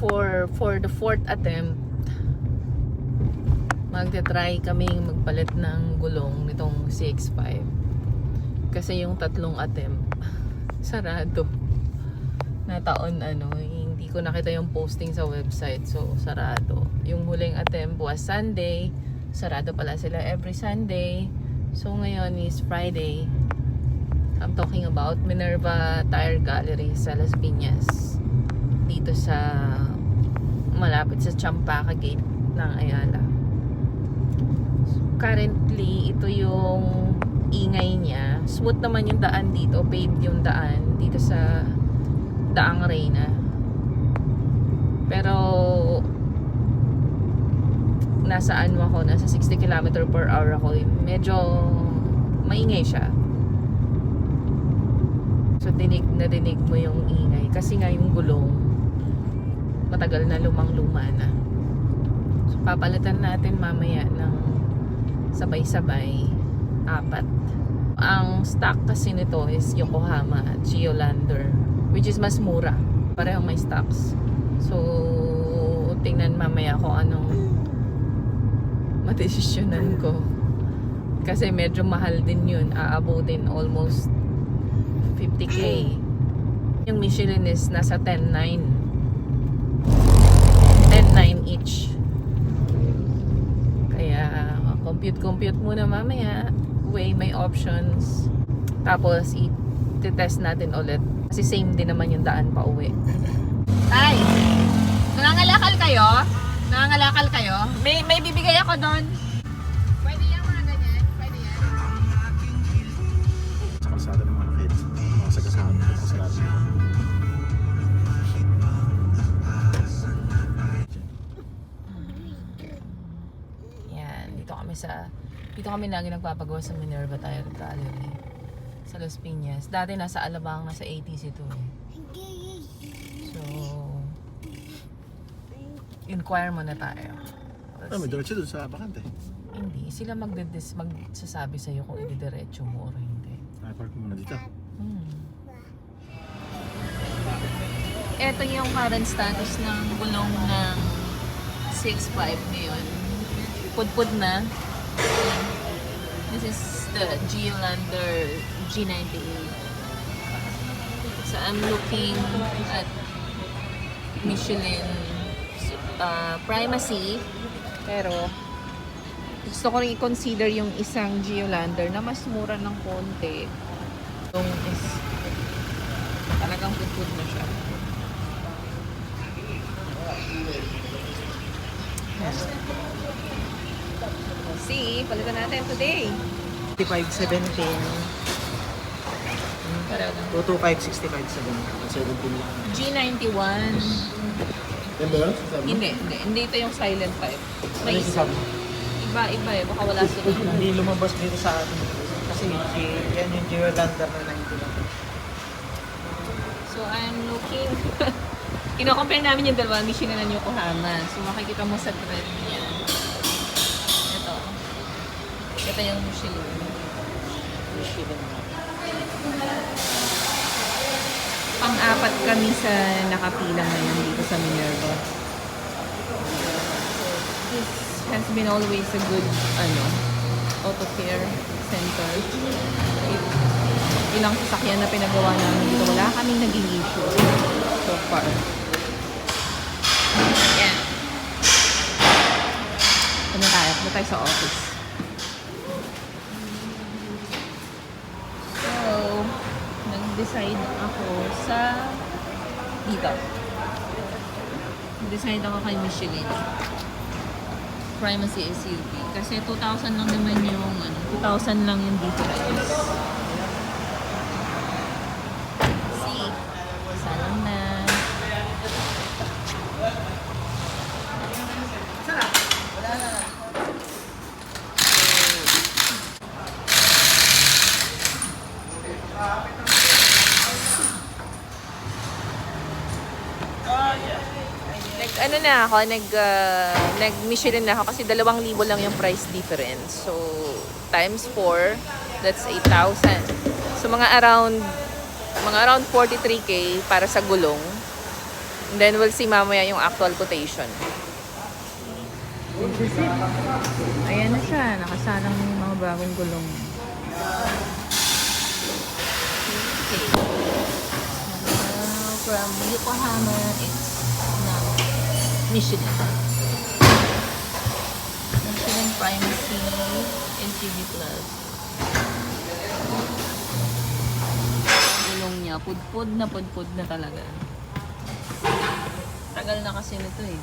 for the fourth attempt, magte-try kaming magpalit ng gulong nitong CX-5. Kasi yung tatlong attempt, sarado. Na taon hindi ko nakita yung posting sa website. So, sarado. Yung huling attempt was Sunday. Sarado pala sila every Sunday. So, ngayon is Friday. I'm talking about Minerva Tire Gallery sa Las Piñas. Dito sa malapit sa Champaca Gate ng Ayala. Currently, ito yung ingay niya. Smooth naman yung daan dito. Paved yung daan dito sa Daang Reyna. Pero nasa ako, nasa 60 km/h ako. Medyo maingay siya. So dinig mo yung ingay. Kasi nga yung gulong matagal na lumang-luma na. So papalitan natin mamaya ng sabay-sabay 4. Ang stock kasi nito is Yokohama at Geolander, which is mas mura. Parehong may stocks. So tingnan mamaya kung anong madesisyonan ko. Kasi medyo mahal din yun. Aabutin almost 50k. Yung Michelin is nasa 10.9 each. Kaya compute muna mamaya, weigh my options, tapos i-test natin ulit kasi same din naman yung daan pa uwi. Tay, nangangalakal kayo? May bibigay ako doon. Pwede yan mga ganyan? Pwede yan? Sa kalsada ng mga kids, mga sagasaan. Dito kami lagi nagpapagawa sa Minerva Tire Gallery sa Las Piñas. Dati nasa Alabang, nasa ATC ito eh. So inquire muna tayo. May diretso doon sa Abacante. Hindi, sila magsasabi sa'yo kung ididiretso mo or hindi. Park mo muna dito. Ito yung current status ng gulong ng 6.5 ngayon. Pudpud na. This is the Geolander G98. So I'm looking at Michelin Primacy, pero gusto ko rin i-consider yung isang Geolander na mas mura ng konti. Yung is talagang pudpud na siya. See, palitan natin today. 5517. Pareho lang. 22565 17 lang. G91. Yan ba yun? Hindi ito yung silent type. Ano May yung isa? Iba eh, baka wala sila. Hindi lumabas dito sa atin. Kasi yan yung Geolander na 90 lang. So I'm looking. Kino-compare namin yung dalawa, Michelin na Yokohama. So makikita mo sa trend niya. Ito yung Michelin. Pang-apat kami sa nakapila ngayon dito sa Minerva. This has been always a good auto care center. Ilang sasakyan na pinagawa namin dito, wala kaming naging issue so far. Yan. Punta tayo sa office. Nag-decide ako sa dito. Nag-decide ako kay Michelin Primacy SUV kasi 2,000 lang naman yung 2,000 lang yung difference. See, sana na. Nag-Michelin na ako kasi 2,000 lang yung price difference. So, times 4, that's 8,000. So, mga around 43k para sa gulong And then we'll see mamaya yung actual quotation. Ayan na siya. Nakasalang yung mga bagong gulong. Okay. From Yokohama, it's now Michelin. Michelin Primacy SUV Plus. Gulong niya, pudpud na talaga. Tagal na kasi nito eh.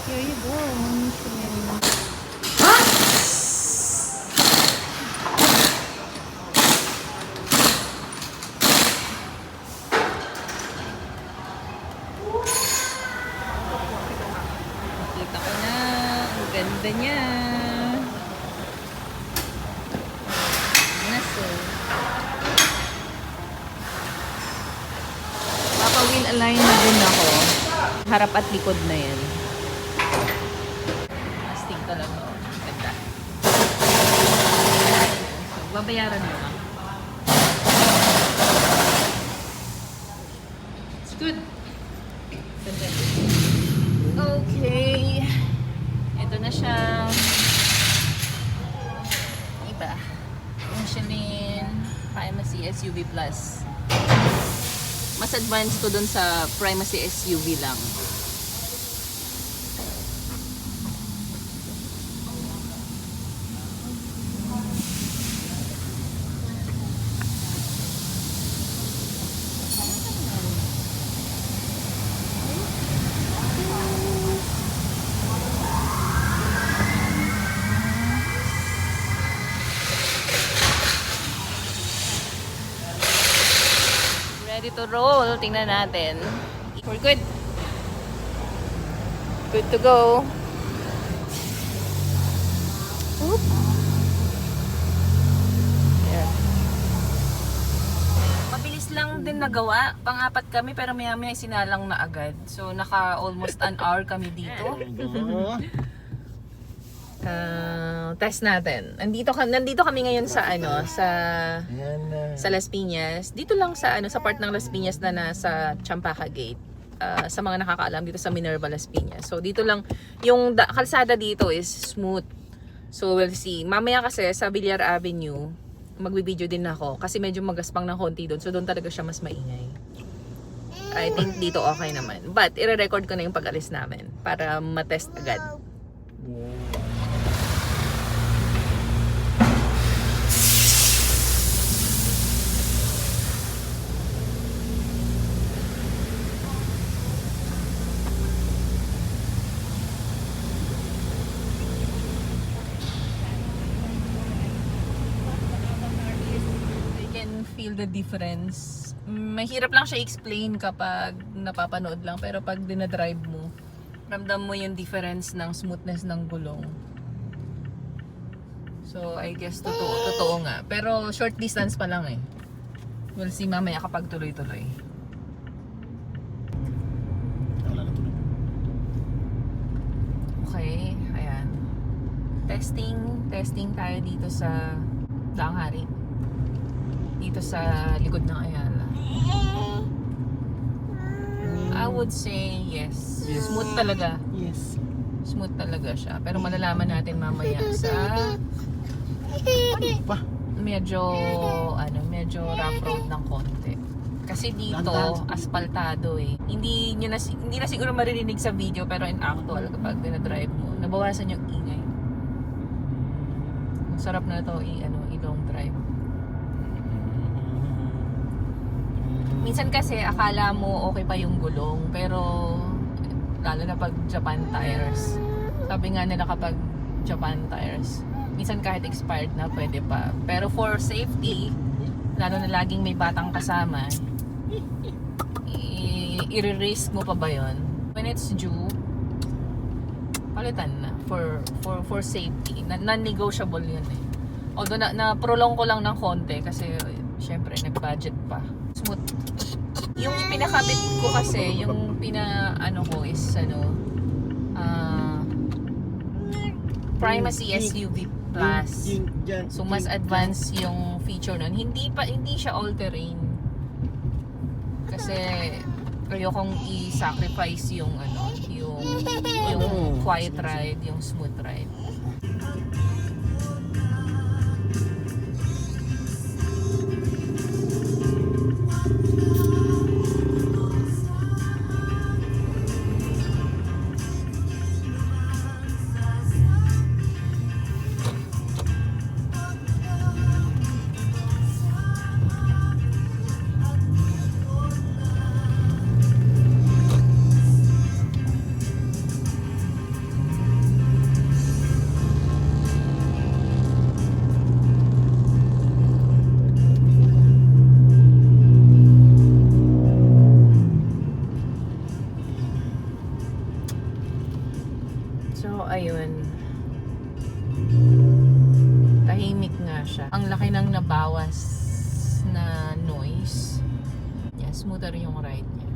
Here you go, Michelin. Nakita ko na. Ang ganda niya. Naso. Papa-wheel align na din ako. Harap at likod na yan. Astig talaga. Ganda. So, babayaran mo lang. It's good. Ganda. Okay. Ito na siya. Iba. Michelin Primacy SUV Plus. Mas advanced ko dun sa Primacy SUV lang. Ready to roll. Tingnan natin. We're good. Good to go. Oop. There. Mabilis lang din nagawa. Pang-apat kami pero maya-maya sinalang na agad. So naka almost an hour kami dito. Test natin. Nandito kami ngayon sa sa Las Piñas. Dito lang sa sa part ng Las Piñas na nasa Champaka Gate. Sa mga nakakaalam dito sa Minerva Las Piñas. So dito lang yung kalsada dito is smooth. So we'll see. Mamaya kasi sa Villar Avenue, magbibideo din ako kasi medyo magaspang ng konti doon. So doon talaga siya mas maingay. I think dito okay naman. But i-record ko na yung pag-alis namin para matest agad. Feel the difference. Mahirap lang siya explain kapag napapanood lang, pero pag dinadrive mo, ramdam mo yung difference ng smoothness ng gulong. So I guess totoo nga. Pero short distance pa lang eh. We'll see mamaya kapag tuloy-tuloy. Okay, ayan. Testing tayo dito sa Danghari. Dito sa likod ng Ayala. I would say yes. Smooth talaga. Yes. Smooth talaga siya. Pero malalaman natin mamaya sa medyo rough road ng konti. Kasi dito aspaltado eh. Hindi na siguro maririnig sa video pero in actual kapag dinadrive mo, nabawasan yung ingay. Sarap na to i-long drive. Minsan kasi akala mo okay pa yung gulong pero lalo na pag Japan tires. Sabi nga nila kapag Japan tires, minsan kahit expired na pwede pa. Pero for safety, lalo na laging may batang kasama, i-risk mo pa ba yun? When it's due, palitan na for safety. Non-negotiable yun eh. Although na-prolong ko lang ng konti kasi syempre nag-budget pa. Smooth. Yung pinakabit ko kasi, yung ano ko is Primacy SUV Plus. So mas advanced yung feature nun. Hindi siya all-terrain. Kasi ayokong i-sacrifice yung quiet ride, yung smooth ride. So, ayun. Tahimik nga siya. Ang laki ng nabawas na noise. Yeah, smoother yung ride niya.